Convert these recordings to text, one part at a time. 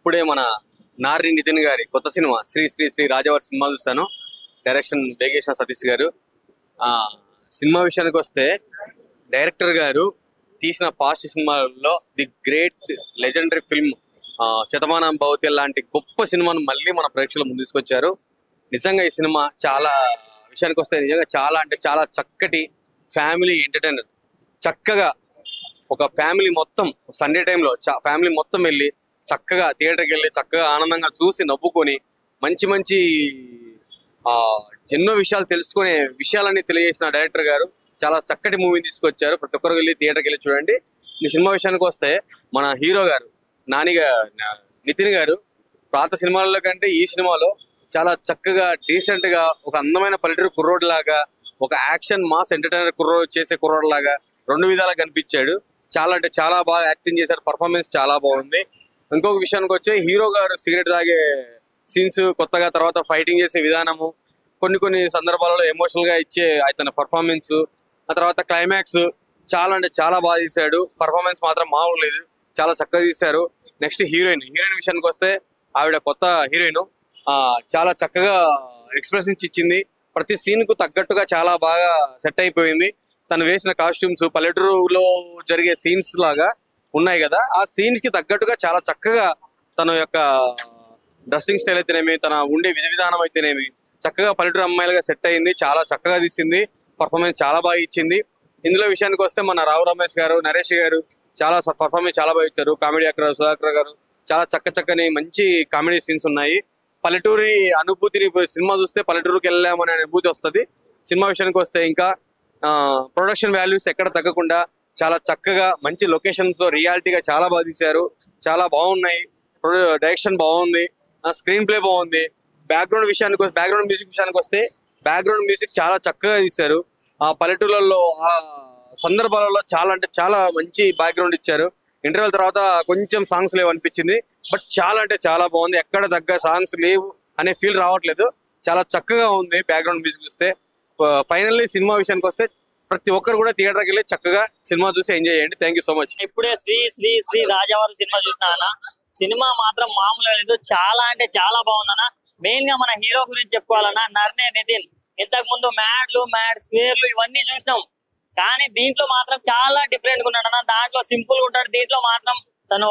ఇప్పుడే మన నారి నితిన్ గారి కొత్త సినిమా శ్రీ శ్రీ శ్రీ రాజవారి సినిమా చూస్తాను. డైరెక్షన్ వేగేశ్వర సతీష్ గారు. సినిమా విషయానికి వస్తే డైరెక్టర్ గారు తీసిన పాస్ట్ సినిమాల్లో the great legendary film Shatamanam Bhavati లాంటి గొప్ప సినిమాను మళ్ళీ మన ప్రేక్షకుల ముందు తీసుకొచ్చారు. నిజంగా ఈ సినిమా చాలా విషయానికి వస్తే నిజంగా చాలా అంటే చాలా చక్కటి ఫ్యామిలీ ఎంటర్టైనర్. చక్కగా ఒక ఫ్యామిలీ మొత్తం సండే టైంలో ఫ్యామిలీ మొత్తం వెళ్ళి చక్కగా థియేటర్కి వెళ్ళి చక్కగా ఆనందంగా చూసి నవ్వుకొని మంచి మంచి ఎన్నో విషయాలు తెలుసుకునే విషయాలన్నీ తెలియజేసిన డైరెక్టర్ గారు చాలా చక్కటి మూవీని తీసుకొచ్చారు. ప్రతి ఒక్కరు వెళ్ళి థియేటర్కి వెళ్ళి చూడండి. ఈ సినిమా విషయానికి వస్తే మన హీరో గారు నితిన్ గారు పాత సినిమాల్లో కంటే ఈ సినిమాలో చాలా చక్కగా డీసెంట్ గా ఒక అందమైన పల్లెటూరు కుర్రోడ్ లాగా ఒక యాక్షన్ మాస్ ఎంటర్టైనర్ చేసే కుర్రోడ్ లాగా రెండు విధాలుగా కనిపించాడు. చాలా అంటే చాలా బాగా యాక్టింగ్ చేశారు. పర్ఫార్మెన్స్ చాలా బాగుంది. ఇంకొక విషయానికి వచ్చి హీరో గారు సిగరెట్ తాగే సీన్స్, కొత్తగా తర్వాత ఫైటింగ్ చేసే విధానము, కొన్ని సందర్భాలలో ఎమోషనల్ గా ఇచ్చే అతని పర్ఫార్మెన్స్, ఆ తర్వాత క్లైమాక్స్ చాలా అంటే చాలా బాగా తీశాడు. పర్ఫార్మెన్స్ మాత్రం మామూలు లేదు, చాలా చక్కగా తీశారు. నెక్స్ట్ హీరోయిన్ విషయానికి వస్తే ఆవిడ కొత్త హీరోయిన్ చాలా చక్కగా ఎక్స్ప్రెషన్స్ ఇచ్చింది. ప్రతి సీన్ కు తగ్గట్టుగా చాలా బాగా సెట్ అయిపోయింది. తను వేసిన కాస్ట్యూమ్స్ పల్లెటూరులో జరిగే సీన్స్ లాగా ఉన్నాయి కదా, ఆ సీన్స్ కి తగ్గట్టుగా చాలా చక్కగా తన యొక్క డ్రెస్సింగ్ స్టైల్ అయితేనేమి, తన ఉండే విధానం అయితేనేమి చక్కగా పల్లెటూరు అమ్మాయిలుగా సెట్ అయింది. చాలా చక్కగా తీసింది. పర్ఫార్మెన్స్ చాలా బాగా ఇచ్చింది. ఇందులో విషయానికి వస్తే మన రావు రమేష్ గారు, నరేష్ గారు చాలా పర్ఫార్మెన్స్ చాలా బాగా ఇచ్చారు. కామెడీ యాక్టర్ సుధాకర్ గారు చాలా చక్కని మంచి కామెడీ సీన్స్ ఉన్నాయి. పల్లెటూరి అనుభూతిని సినిమా చూస్తే పల్లెటూరుకి వెళ్ళామనే అనుభూతి వస్తుంది. సినిమా విషయానికి వస్తే ఇంకా ప్రొడక్షన్ వాల్యూస్ ఎక్కడ తగ్గకుండా చాలా చక్కగా మంచి లొకేషన్స్ తో రియాలిటీగా చాలా బాగా తీశారు. చాలా బాగున్నాయి. డైరెక్షన్ బాగుంది, స్క్రీన్ ప్లే బాగుంది. బ్యాక్గ్రౌండ్ మ్యూజిక్ విషయానికి వస్తే బ్యాక్గ్రౌండ్ మ్యూజిక్ చాలా చక్కగా తీశారు. ఆ పల్లెటూర్లలో ఆ సందర్భాలలో చాలా అంటే చాలా మంచి బ్యాక్గ్రౌండ్ ఇచ్చారు. ఇంటర్వెల్ తర్వాత కొంచెం సాంగ్స్ లేవు అనిపించింది, బట్ చాలా అంటే చాలా బాగుంది. ఎక్కడ తగ్గ సాంగ్స్ లేవు అనే ఫీల్ రావట్లేదు. చాలా చక్కగా ఉంది బ్యాక్గ్రౌండ్ మ్యూజిక్ చూస్తే. ఫైనల్లీ సినిమా విషయానికి వస్తే ప్రతి ఒక్కరు కూడా థియేటర్కి వెళ్ళి చక్కగా సినిమా చూసి ఎంజాయ్ చేయండి. Thank you so much. ఇప్పుడే శ్రీ శ్రీ శ్రీ రాజావారి సినిమా చూసినా. సినిమా మాత్రం మామూలుగా లేదు, చాలా అంటే చాలా బాగుందన్న. మెయిన్ గా మన హీరో గురించి చెప్పుకోవాలన్నా, నర్నే నితిన్. ఇంతకు ముందు మ్యాడ్ స్క్వేర్లు ఇవన్నీ చూసినాం, కానీ దీంట్లో మాత్రం చాలా డిఫరెంట్ గా ఉన్నాడు. దాంట్లో సింపుల్ గా ఉంటాడు, దీంట్లో మాత్రం తను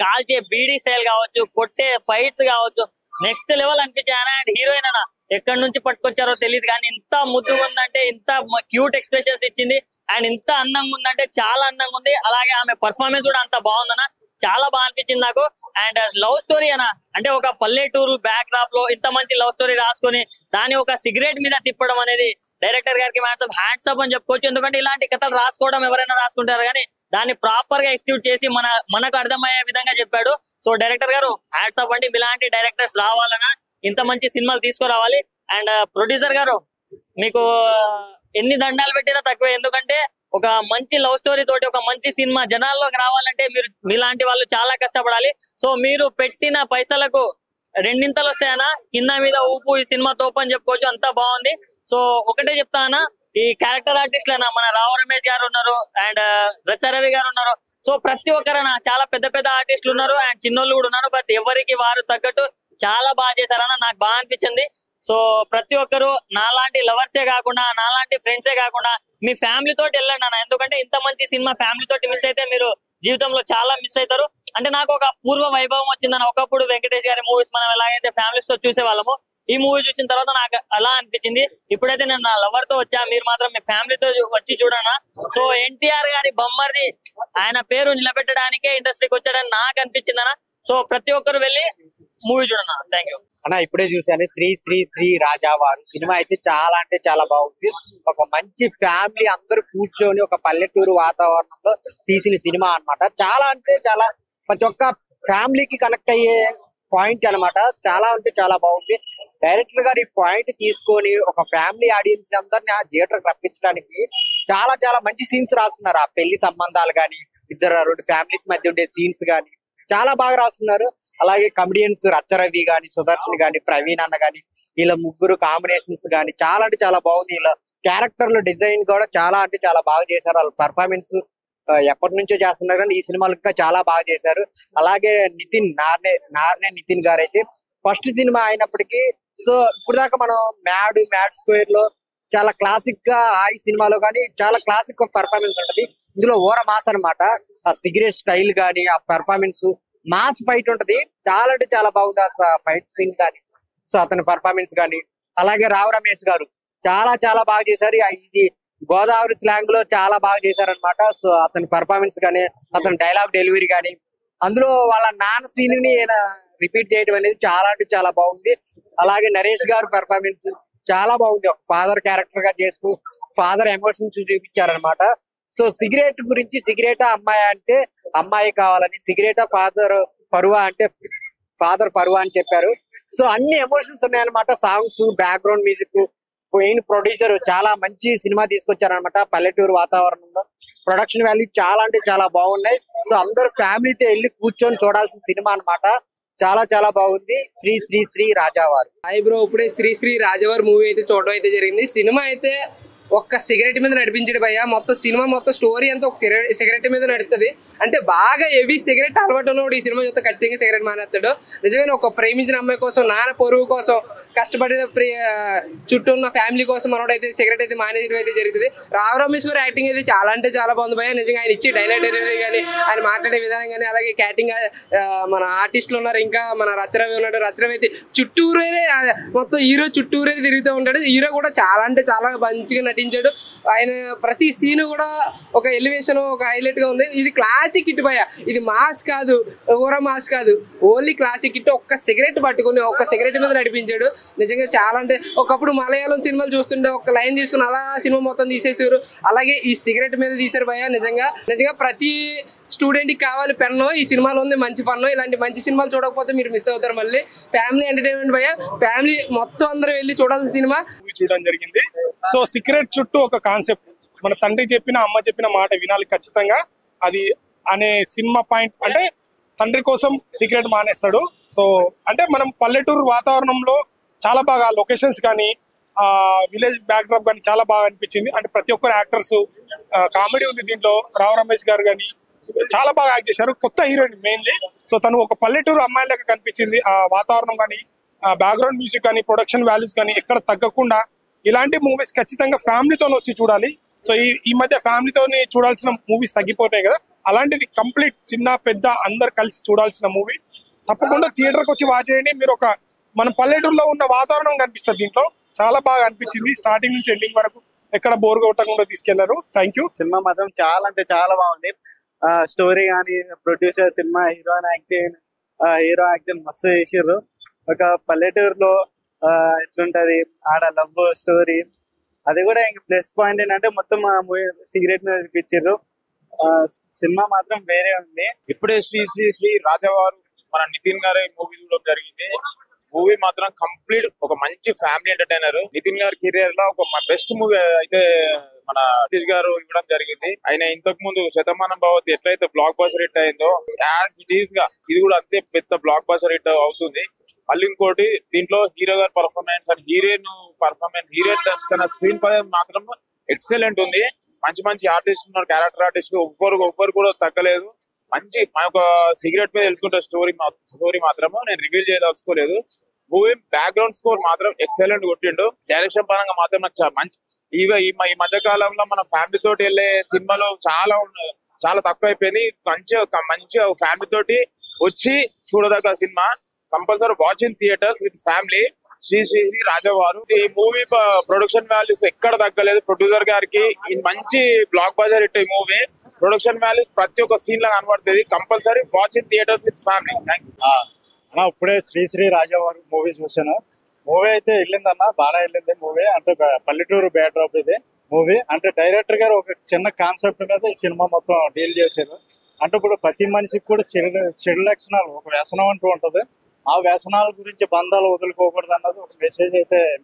కాల్చే బీడీ స్టైల్ కావచ్చు, కొట్టే ఫైట్స్ కావచ్చు, నెక్స్ట్ లెవెల్ అనిపించాయన. అండ్ హీరోయిన్ అన్న ఎక్కడి నుంచి పట్టుకొచ్చారో తెలియదు, కానీ ఇంత ముద్దుగా ఉందంటే, ఇంత క్యూట్ ఎక్స్ప్రెషన్స్ ఇచ్చింది, అండ్ ఇంత అందంగా ఉందంటే చాలా అందంగా ఉంది. అలాగే ఆమె పర్ఫార్మెన్స్ కూడా అంత బాగుందన్న, చాలా బాగా అనిపించింది నాకు. అండ్ లవ్ స్టోరీ అన్న, అంటే ఒక పల్లెటూరు బ్యాక్ డ్రాప్ లో ఇంత మంచి లవ్ స్టోరీ రాసుకొని దాన్ని ఒక సిగరెట్ మీద తిప్పడం అనేది డైరెక్టర్ గారికి హ్యాండ్సప్ అని చెప్పుకోవచ్చు. ఎందుకంటే ఇలాంటి కథలు రాసుకోవడం ఎవరైనా రాసుకుంటారు, కానీ దాన్ని ప్రాపర్ గా ఎక్స్క్యూట్ చేసి మనకు అర్థమయ్యే విధంగా చెప్పాడు. సో డైరెక్టర్ గారు హ్యాండ్సప్ అంటే ఇలాంటి డైరెక్టర్స్ రావాలన్నా, ఇంత మంచి సినిమాలు తీసుకురావాలి. అండ్ ప్రొడ్యూసర్ గారు మీకు ఎన్ని దండాలు పెట్టినా తక్కువే, ఎందుకంటే ఒక మంచి లవ్ స్టోరీ తోటి ఒక మంచి సినిమా జనాల్లోకి రావాలంటే మీలాంటి వాళ్ళు చాలా కష్టపడాలి. సో మీరు పెట్టిన పైసలకు రెండింతలు వస్తాయన్నా, కింద మీద ఊపు ఈ సినిమా తోపు అని చెప్పుకోవచ్చు. అంతా బాగుంది. సో ఒకటే చెప్తానా, ఈ క్యారెక్టర్ ఆర్టిస్ట్లైనా మన రావు రమేష్ గారు ఉన్నారు, అండ్ రవి గారు ఉన్నారు. సో ప్రతి ఒక్కరైనా చాలా పెద్ద ఆర్టిస్టులు ఉన్నారు, అండ్ చిన్నోళ్ళు కూడా ఉన్నారు. బట్ ఎవరికి వారు తగ్గట్టు చాలా బాగా చేశారన్న, నాకు బాగా అనిపించింది. సో ప్రతి ఒక్కరు నాలాంటి లవర్సే కాకుండా, నాలాంటి ఫ్రెండ్సే కాకుండా మీ ఫ్యామిలీ తోటి వెళ్ళండి అన్న. ఎందుకంటే ఇంత మంచి సినిమా ఫ్యామిలీ తోటి మిస్ అయితే మీరు జీవితంలో చాలా మిస్ అవుతారు. అంటే నాకు ఒక పూర్వ వైభవం వచ్చిందన్న. ఒకప్పుడు వెంకటేష్ గారి మూవీస్ మనం ఎలాగైతే ఫ్యామిలీస్ తో చూసే వాళ్ళము, ఈ మూవీ చూసిన తర్వాత నాకు అలా అనిపించింది. ఇప్పుడైతే నేను నా లవర్ తో వచ్చా, మీరు మాత్రం మీ ఫ్యామిలీతో వచ్చి చూడనా. సో ఎన్టీఆర్ గారి బొమ్మర్ది, ఆయన పేరు నిలబెట్టడానికే ఇండస్ట్రీకి వచ్చాడని నాకు అనిపించింది అన్న. సో ప్రతి ఒక్కరు వెళ్ళి మూవీ చూడనా. థ్యాంక్ యూ అన్న. ఇప్పుడే చూసాను శ్రీ శ్రీ శ్రీ రాజావారు సినిమా అయితే చాలా అంటే చాలా బాగుంది. ఒక మంచి ఫ్యామిలీ అందరూ కూర్చొని ఒక పల్లెటూరు వాతావరణంలో తీసిన సినిమా అన్నమాట. చాలా అంటే చాలా ప్రతి ఒక్క ఫ్యామిలీకి కనెక్ట్ అయ్యే పాయింట్ అన్నమాట. చాలా అంటే చాలా బాగుంది. డైరెక్టర్ గారు ఈ పాయింట్ తీసుకొని ఒక ఫ్యామిలీ ఆడియన్స్ అందరిని ఆ థియేటర్ రప్పించడానికి చాలా చాలా మంచి సీన్స్ రాసుకున్నారు. ఆ పెళ్లి సంబంధాలు గానీ, రెండు ఫ్యామిలీస్ మధ్య ఉండే సీన్స్ గానీ చాలా బాగా రాసుకున్నారు. అలాగే కమెడియన్స్ రవి గాని, సుదర్శన్ గాని, ప్రవీణ్ అన్న గాని, వీళ్ళ ముగ్గురు కాంబినేషన్స్ గాని చాలా అంటే చాలా బాగుంది. వీళ్ళ క్యారెక్టర్ల డిజైన్ కూడా చాలా అంటే చాలా బాగా చేశారు. వాళ్ళ పర్ఫార్మెన్స్ ఎప్పటి నుంచో చేస్తున్నారు కానీ ఈ సినిమాలు ఇంకా చాలా బాగా చేశారు. అలాగే నార్నే నితిన్ గారు అయితే ఫస్ట్ సినిమా అయినప్పటికీ సో ఇప్పుడు దాకా మనం మ్యాడ్ స్క్వేర్ లో చాలా క్లాసిక్ గా ఈ సినిమాలో కానీ చాలా క్లాసిక్ పర్ఫార్మెన్స్ ఉంటది. ఇందులో ఓర మాస్ అనమాట. ఆ సిగరెట్ స్టైల్ గానీ ఆ పర్ఫార్మెన్స్ మాస్ ఫైట్ ఉంటది. చాలా అంటే చాలా బాగుంది ఆ ఫైట్ సీన్ కానీ సో అతని పర్ఫార్మెన్స్ కానీ. అలాగే రావు రమేష్ గారు చాలా చాలా బాగా చేశారు. ఇది గోదావరి స్లాంగ్ లో చాలా బాగా చేశారనమాట. సో అతని పర్ఫార్మెన్స్ కానీ అతని డైలాగ్ డెలివరీ కానీ అందులో వాళ్ళ నాన్న సీన్ ని రిపీట్ చేయడం అనేది చాలా అంటే చాలా బాగుంది. అలాగే నరేష్ గారు పర్ఫార్మెన్స్ చాలా బాగుంది. ఒక ఫాదర్ క్యారెక్టర్ గా చేస్తూ ఫాదర్ ఎమోషన్స్ చూపించారనమాట. సో సిగరెట్ గురించి సిగరెటా అమ్మాయి అంటే అమ్మాయి కావాలని, సిగరెటా ఫాదర్ పరువా అంటే ఫాదర్ పరువా అని చెప్పారు. సో అన్ని ఎమోషన్స్ ఉన్నాయన్నమాట. Songs, background music, main producer చాలా మంచి సినిమా తీసుకొచ్చారనమాట. పల్లెటూరు వాతావరణంలో ప్రొడక్షన్ వాల్యూ చాలా అంటే చాలా బాగున్నాయి. సో అందరూ ఫ్యామిలీతో వెళ్ళి కూర్చొని చూడాల్సిన సినిమా అన్నమాట. చాలా చాలా బాగుంది. శ్రీ శ్రీ శ్రీ రాజావారు. హాయ్ బ్రో, ఇప్పుడే శ్రీ శ్రీ రాజావారు మూవీ అయితే చూడడం అయితే జరిగింది. సినిమా అయితే ఒక్క సిగరెట్ మీద నడిపించాడు భయ్య. మొత్తం సినిమా మొత్తం స్టోరీ అంతా ఒక సిగరెట్ మీద నడుస్తుంది. అంటే బాగా హెవీ సిగరెట్ అలవాటు ఉన్నవాడు ఈ సినిమా చూస్తే ఖచ్చితంగా సిగరెట్ మానేస్తాడు. నిజమైన ఒక ప్రేమించిన అమ్మాయి కోసం, నాన్న పొరుగు కోసం, కష్టపడిన చుట్టూ ఉన్న ఫ్యామిలీ కోసం మనోడు అయితే సిగరెట్ అయితే మానేయడం అయితే జరుగుతుంది. రావు రమేష్ గారు యాక్టింగ్ అయితే చాలా అంటే చాలా బాగుంది భయ్య. నిజంగా ఆయన ఇచ్చే డైలాగ్ డెలివరీ కానీ, ఆయన మాట్లాడే విధానం కానీ, అలాగే క్యాటింగ్ మన ఆర్టిస్టులు ఉన్నారు. ఇంకా మన రచరవి ఉన్నాడు. రచరవి అయితే చుట్టూరే మొత్తం హీరో చుట్టూరే తిరుగుతూ ఉంటాడు. హీరో కూడా చాలా అంటే చాలా మంచిగా నటించాడు. ఆయన ప్రతి సీన్ కూడా ఒక ఎలివేషన్, ఒక హైలైట్ గా ఉంది. ఇది క్లాసిక్ హిట్ భయ్య. ఇది మాస్ కాదు, ఓవరా మాస్ కాదు, ఓన్లీ క్లాసిక్ హిట్. ఒక్క సిగరెట్ పట్టుకుని ఒక్క సిగరెట్ మీద నడిపించాడు. నిజంగా చాలా అంటే ఒకప్పుడు మలయాళం సినిమాలు చూస్తుంటే ఒక లైన్ తీసుకుని అలా సినిమా మొత్తం తీసేసారు. అలాగే ఈ సిగరెట్ మీద తీసారు భయ్య. నిజంగా ప్రతి స్టూడెంట్ కి కావాలి పెన్ను. ఈ సినిమాలో ఉంది మంచి ఫన్. ఇలాంటి మంచి సినిమాలు చూడకపోతే మీరు మిస్ అవుతారు. మళ్ళీ ఫ్యామిలీ ఎంటర్టైన్మెంట్ భయ్య. ఫ్యామిలీ మొత్తం అందరూ వెళ్ళి చూడాల్సిన సినిమా చూడడం జరిగింది. సో సిగరెట్ చుట్టూ ఒక కాన్సెప్ట్, మన తండ్రి చెప్పిన అమ్మ చెప్పిన మాట వినాలి ఖచ్చితంగా అది అనే సినిమా పాయింట్. అంటే తండ్రి కోసం సిగరెట్ మానేస్తాడు. సో అంటే మనం పల్లెటూరు వాతావరణంలో చాలా బాగా లొకేషన్స్ కానీ విలేజ్ బ్యాక్డ్రాప్ కానీ చాలా బాగా అనిపించింది. అంటే ప్రతి ఒక్కరు యాక్టర్స్ కామెడీ ఉంది దీంట్లో. రావు రమేష్ గారు కానీ చాలా బాగా యాక్ట్ చేశారు. కొత్త హీరోయిన్ మెయిన్లీ. సో తను ఒక పల్లెటూరు అమ్మాయి లెక్క కనిపించింది. ఆ వాతావరణం కానీ, బ్యాక్గ్రౌండ్ మ్యూజిక్ కానీ, ప్రొడక్షన్ వాల్యూస్ కానీ ఎక్కడ తగ్గకుండా ఇలాంటి మూవీస్ ఖచ్చితంగా ఫ్యామిలీతో వచ్చి చూడాలి. సో ఈ మధ్య ఫ్యామిలీతో చూడాల్సిన మూవీస్ తగ్గిపోతాయి కదా, అలాంటిది కంప్లీట్ చిన్న పెద్ద అందరు కలిసి చూడాల్సిన మూవీ. తప్పకుండా థియేటర్కి వచ్చి వాచ్ చేయండి. మీరు ఒక మన పల్లెటూరులో ఉన్న వాతావరణం కనిపిస్తుంది దీంట్లో. చాలా బాగా అనిపించింది. స్టార్టింగ్ నుంచి ఎండింగ్ వరకు ఎక్కడ బోర్ కొట్టకుండా తీసుకెళ్లారు. Thank you. సినిమా మాత్రం చాలా అంటే చాలా బాగుంది. స్టోరీ కానీ, ప్రొడ్యూసర్, సినిమా హీరో యాక్టింగ్ మస్తు చేసారు. ఒక పల్లెటూరులో ఎట్లుంటది ఆడ లవ్ స్టోరీ, అది కూడా ఇంక ప్లస్ పాయింట్ ఏంటంటే మొత్తం సిగరెట్ మీద చూపించారు. సినిమా మాత్రం వేరే ఉంది. ఇప్పుడే శ్రీ శ్రీ శ్రీ రాజావారు మన నితిన్ గారి మూవీ చూడడం జరిగింది. మూవీ మాత్రం కంప్లీట్ ఒక మంచి ఫ్యామిలీ ఎంటర్టైనర్. నితిన్ గారి కెరియర్ లో ఒక బెస్ట్ మూవీ అయితే మన సతీష్ గారు ఇవ్వడం జరిగింది. ఆయన ఇంతకు ముందు శతమానం భవతి ఎట్లయితే బ్లాక్ బస్టర్ హిట్ అయిందో యాజ్ ఇట్ ఈస్ గా ఇది కూడా అంతే పెద్ద బ్లాక్ బస్టర్ హిట్ అవుతుంది. మళ్ళీ ఇంకోటి దీంట్లో హీరో గారి performance and heroine performance, heroine తన స్క్రీన్ పై మాత్రం ఎక్సలెంట్ ఉంది. మంచి మంచి ఆర్టిస్ట్ ఉన్నారు, క్యారెక్టర్ ఆర్టిస్ట్ ఒక్కరు కూడా తగ్గలేదు. మంచి ఒక సిగరెట్ మీద వెళ్తుంటే స్టోరీ మాత్రము నేను రివీల్ చేయదలుచుకోలేదు. మూవీ బ్యాక్గ్రౌండ్ స్కోర్ మాత్రం ఎక్సలెంట్ కొట్టిండు. డైరెక్షన్ పరంగా మాత్రం నాకు మంచి ఈ మధ్య కాలంలో మన ఫ్యామిలీ తోటి వెళ్ళే సినిమాలు చాలా తక్కువ అయిపోయింది. మంచి ఫ్యామిలీ తోటి వచ్చి చూడదగ్గ సినిమా. Compulsory watch in theatres with family. Sri Sri Sri Rajavaru. ఈ మూవీ ప్రొడక్షన్ వాల్యూస్ ఎక్కడ తగ్గలేదు. ప్రొడ్యూసర్ గారికి మంచి బ్లాక్ బస్టర్ హిట్. ఈ మూవీ ప్రొడక్షన్ వాల్యూస్ ప్రతి ఒక్క సీన్ లా కనబడుతుంది. Compulsory watch in theatres with family. ఇప్పుడే శ్రీ శ్రీ రాజావారు మూవీ చూసాను. మూవీ అయితే వెళ్ళిందన్న, బాగా వెళ్ళింది మూవీ. అంటే పల్లెటూరు బ్యాక్డ్రాప్ ఇది మూవీ. అంటే డైరెక్టర్ గారు ఒక చిన్న కాన్సెప్ట్ మీద ఈ సినిమా మొత్తం డీల్ చేశారు. అంటే ఇప్పుడు ప్రతి మనిషికి కూడా చెడు లక్షణాలు, ఒక వ్యసనం అంటూ ఉంటది. ఆ వ్యసనాల గురించి బంధాలు వదులుకోకూడదు అన్నది ఒక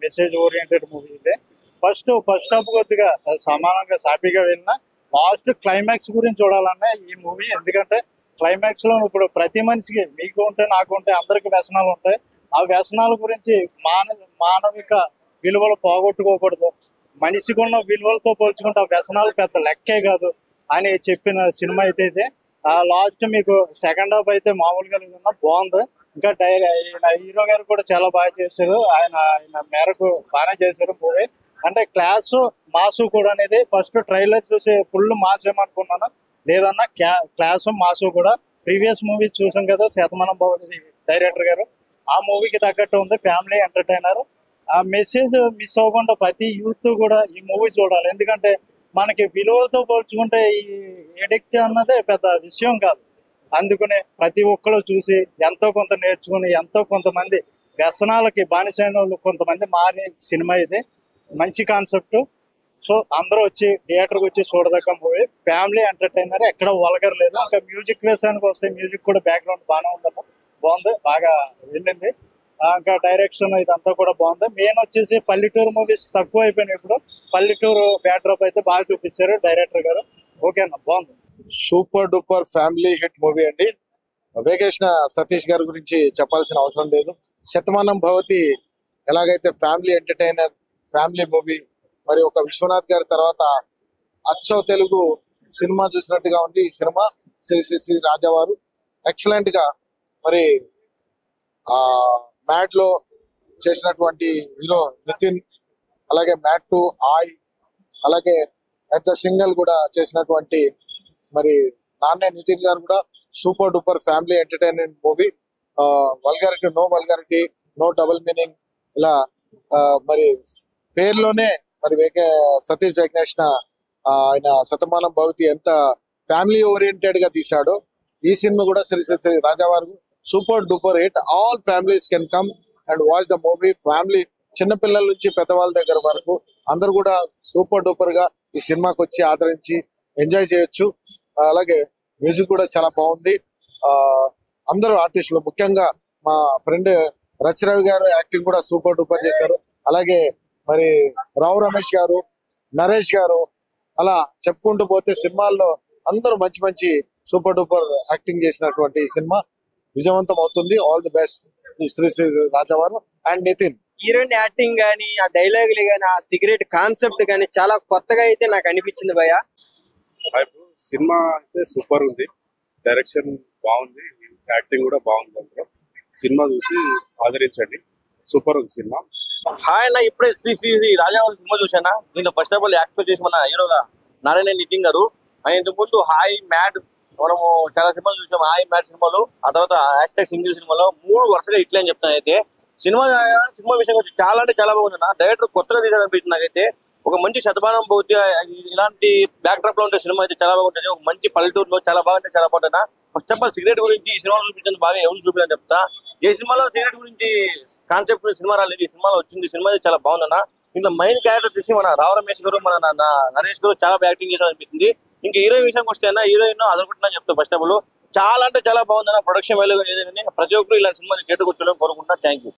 మెసేజ్ ఓరియంటెడ్ మూవీ ఇది. ఫస్ట్ హాఫ్ కొద్దిగా సమానంగా సాఫీగా వెళ్ళినా లాస్ట్ క్లైమాక్స్ గురించి చూడాలన్నా ఈ మూవీ. ఎందుకంటే క్లైమాక్స్ లో ఇప్పుడు ప్రతి మనిషికి, మీకు ఉంటే నాకు ఉంటే అందరికి వ్యసనాలు ఉంటాయి. ఆ వ్యసనాల గురించి మానవిక విలువలు పోగొట్టుకోకూడదు. మనిషికి ఉన్న విలువలతో పోల్చుకుంటే ఆ వ్యసనాలు పెద్ద లెక్కే కాదు అని చెప్పిన సినిమా అయితే ఇది. ఆ లాస్ట్ మీకు సెకండ్ హాఫ్ అయితే మామూలుగా లేదన్నా బాగుంది. ఇంకా హీరో గారు కూడా చాలా బాగా చేశారు. ఆయన మేరకు బాగానే చేశారు మూవీ. అంటే క్లాసు మాసు కూడా అనేది ఫస్ట్ ట్రైలర్ చూసి ఫుల్ మాస్ ఏమనుకున్నాను, లేదన్నా క్లాసు మాసు కూడా ప్రీవియస్ మూవీ చూసాం కదా శతమానం భవతి డైరెక్టర్ గారు, ఆ మూవీకి తగ్గట్టు ఉంది. Family entertainer. ఆ మెసేజ్ మిస్ అవ్వకుండా ప్రతి యూత్ కూడా ఈ మూవీ చూడాలి. ఎందుకంటే మనకి విలువలతో పోల్చుకుంటే ఈ ఎడిక్ట్ అన్నదే పెద్ద విషయం కాదు. అందుకనే ప్రతి ఒక్కరు చూసి ఎంతో కొంత నేర్చుకుని ఎంతో కొంతమంది వ్యసనాలకి బానిసైన వాళ్ళు కొంతమంది మారే సినిమా ఇది. మంచి కాన్సెప్ట్. సో అందరూ వచ్చి థియేటర్కి వచ్చి చూడదగ్గ మూవీ. ఫ్యామిలీ ఎంటర్టైనర్, ఎక్కడ వల్గర్ లేదు. ఇంకా మ్యూజిక్ విషయానికి వస్తే మ్యూజిక్ కూడా బ్యాక్గ్రౌండ్ బాగానే ఉందన్న, బాగుంది, బాగా వెళ్ళింది. ఇంకా డైరెక్షన్ ఇదంతా కూడా బాగుంది. మెయిన్ వచ్చేసి పల్లెటూరు మూవీస్ తక్కువ అయిపోయినాయి. ఇప్పుడు పల్లెటూరు బ్యాక్డ్రాప్ అయితే బాగా చూపించారు డైరెక్టర్ గారు. ఓకే అన్న, బాగుంది. Super duper family hit movie అండి. వేగేష్ణ సతీష్ గారి గురించి చెప్పాల్సిన అవసరం లేదు. శతమానం భవతి ఎలాగైతే ఫ్యామిలీ ఎంటర్టైనర్, ఫ్యామిలీ మూవీ, మరి ఒక విశ్వనాథ్ గారి తర్వాత అచ్చో తెలుగు సినిమా చూసినట్టుగా ఉంది ఈ సినిమా. శ్రీ శ్రీ శ్రీ రాజావారు ఎక్సలెంట్ గా మరి మ్యాడ్ లో చేసినటువంటి హీరో నితిన్, అలాగే మ్యాడ్ 2 ఆయ్, అలాగే అట్ ద సింగల్ కూడా చేసినటువంటి మరి నాన్నే నితిన్ గారు కూడా super duper family entertainment movie. Vulgarity, no vulgarity, no double meaning, ఇలా మరి పేర్లోనే మరి సతీష్ వెంకటేష్ ఆయన శతమానం భవతి ఎంత ఫ్యామిలీ ఓరియంటెడ్ గా తీశాడో, ఈ సినిమా కూడా శ్రీ శ్రీ రాజావారు super duper hit. All families can come and watch the movie. Family చిన్నపిల్లల నుంచి పెద్దవాళ్ళ దగ్గర వరకు అందరు కూడా సూపర్ డూపర్ గా ఈ సినిమాకి వచ్చి ఆదరించి ఎంజాయ్ చేయొచ్చు. అలాగే మ్యూజిక్ కూడా చాలా బాగుంది. అందరూ ఆర్టిస్టులు, ముఖ్యంగా మా ఫ్రెండ్ రవి గారు యాక్టింగ్ కూడా సూపర్ డూపర్ చేశారు. అలాగే మరి రావు రమేష్ గారు, నరేష్ గారు, అలా చెప్పుకుంటూ పోతే సినిమాల్లో అందరూ మంచి మంచి సూపర్ డూపర్ యాక్టింగ్ చేసినటువంటి సినిమా విజయవంతం అవుతుంది. All the best Sri Sri Rajavaru and Nitin. Heroine acting గానీ, ఆ డైలాగులు గానీ, ఆ సిగరెట్ కాన్సెప్ట్ గానీ చాలా కొత్తగా అయితే నాకు అనిపించింది భయ్య. సినిమా అయితే సూపర్ ఉంది, డైరెక్షన్ బాగుంది, యాక్టింగ్ కూడా బాగుంది. అందులో సినిమా చూసి ఆదరించండి, సూపర్ ఉంది సినిమా. హాయ్ అన్న, ఇప్పుడే శ్రీ శ్రీ శ్రీ రాజావారి సినిమా చూసానా. దీంట్లో ఫస్ట్ ఆఫ్ ఆల్ యాక్ట్ చేసి మన హీరోగా నారాయణ నితిన్ గారు. ఆయన ఇంతకు ముందు హాయ్, మ్యాడ్, మనము చాలా సినిమాలు చూసాం. హాయ్, మ్యాడ్ సినిమాలు, ఆ తర్వాత హ్యాష్టాగ్ సింగిల్ సినిమాలో 3 వరుసగా ఇట్లే అని చెప్తాను. అయితే సినిమా విషయం వచ్చి చాలా అంటే చాలా బాగుంది. డైరెక్టర్ కొత్తగా తీసాడనిపించింది నాకైతే. ఒక మంచి శతమానం భవతి ఇలాంటి బ్యాక్ డ్రాప్ లో ఉంటే సినిమా అయితే చాలా బాగుంటుంది. ఒక మంచి పల్లెటూరులో చాలా బాగుంటే చాలా బాగుంటుంది. ఫస్ట్ ఆఫ్ ఆల్ సిగరెట్ గురించి ఈ సినిమాలో చూపించింది బాగా ఎవరు చూపించని చెప్తా. ఏ సినిమాలో సిగరెట్ గురించి కాన్సెప్ట్ సినిమా రాలేదు, ఈ సినిమాలో వచ్చింది. సినిమా చాలా బాగుందన్న. ఇంట్లో మెయిన్ క్యారెక్టర్ చూసి మన రావు రమేష్ గారు, మన నరేష్ గారు చాలా బాగా యాక్టింగ్ చేసారు అనిపించింది. ఇంకా హీరోయిన్ విషయానికి వస్తే అన్న, హీరోయిన్ అదొకటి చెప్తా. ఫస్ట్ ఆఫ్ ఆల్ చాలా అంటే చాలా బాగుందన్న. ప్రొడక్షన్ వాల్యూ కానీ ప్రతి ఒక్కరు ఇలాంటి సినిమా థియేటర్కి వచ్చాలని కోరుకుంటున్నా. Thank you.